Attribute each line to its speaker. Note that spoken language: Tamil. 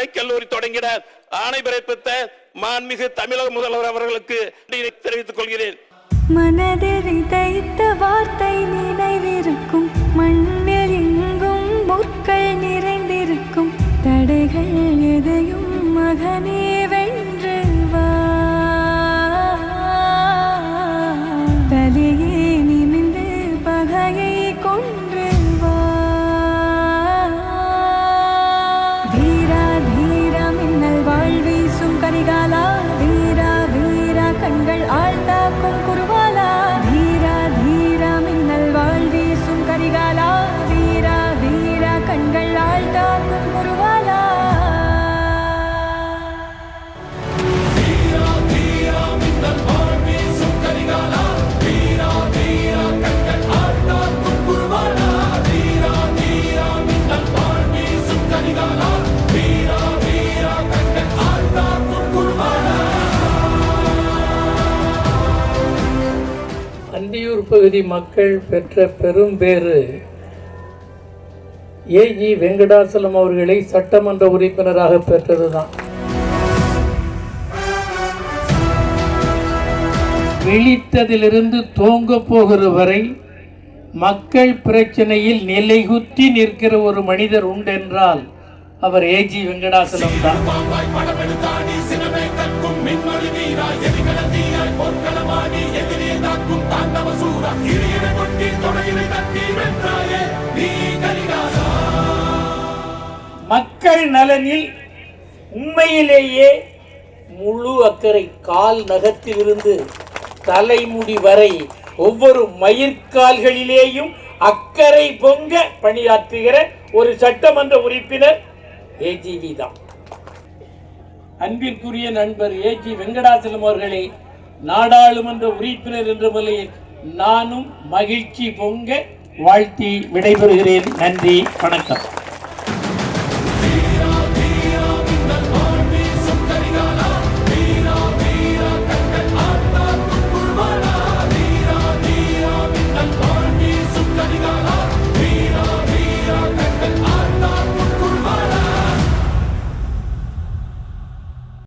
Speaker 1: கலைக்கல்லூரி தொடங்கிட ஆணை பிறப்பித்த மாண்புமிகு தமிழக முதல்வர் அவர்களுக்கு தெரிவித்துக் கொள்கிறேன்.
Speaker 2: மனதில் விதைத்த வார்த்தை நினைவிருக்கும், மண்ணில் எங்கும் முற்கள் நிறைந்திருக்கும், தடைகள் எதையும் மகனே வென்று வா, தலையே நிமிந்து பகையை கொன்று வா. தீரா தீரா மின்னல் வாழ்வீசும் கரிகாலா, வீரா வீரா கண்கள் ஆழ்த்தாக்கும் குருவாலா. தீரா தீரா மின்னல் வாழ்வீசும் கரிகாலா, வீரா வீரா கண்கள் ஆழ்த்தாக்கும் குருவாலா.
Speaker 3: அந்தியூர் பகுதி மக்கள் பெற்ற பெரும் பேறு ஏஜி வெங்கடாசலம் அவர்களை சட்டமன்ற உறுப்பினராக பெற்றதுதான். விழித்ததிலிருந்து தூங்க போகிற வரை மக்கள் பிரச்சனையில் நிலைகுத்தி நிற்கிற ஒரு மனிதர் உண்டென்றால் அவர் ஏஜி வெங்கடாசலம் தான். மக்கள் நலனில் உண்மையிலேயே முழு அக்கறை, கால் நகத்திலிருந்து தலைமுடி வரை ஒவ்வொரு மயிர்கால்களிலேயும் அக்கறை பொங்க பணியாற்றுகிற ஒரு சட்டமன்ற உறுப்பினர் ஏஜிவி தான். அன்பிற்குரிய நண்பர் ஏஜி வெங்கடாசலம் அவர்களை நாடாளுமன்ற உறுப்பினர் என்ற முறையில் நானும் மகிழ்ச்சி பொங்க வாழ்த்தி விடைபெறுகிறேன். நன்றி, வணக்கம்.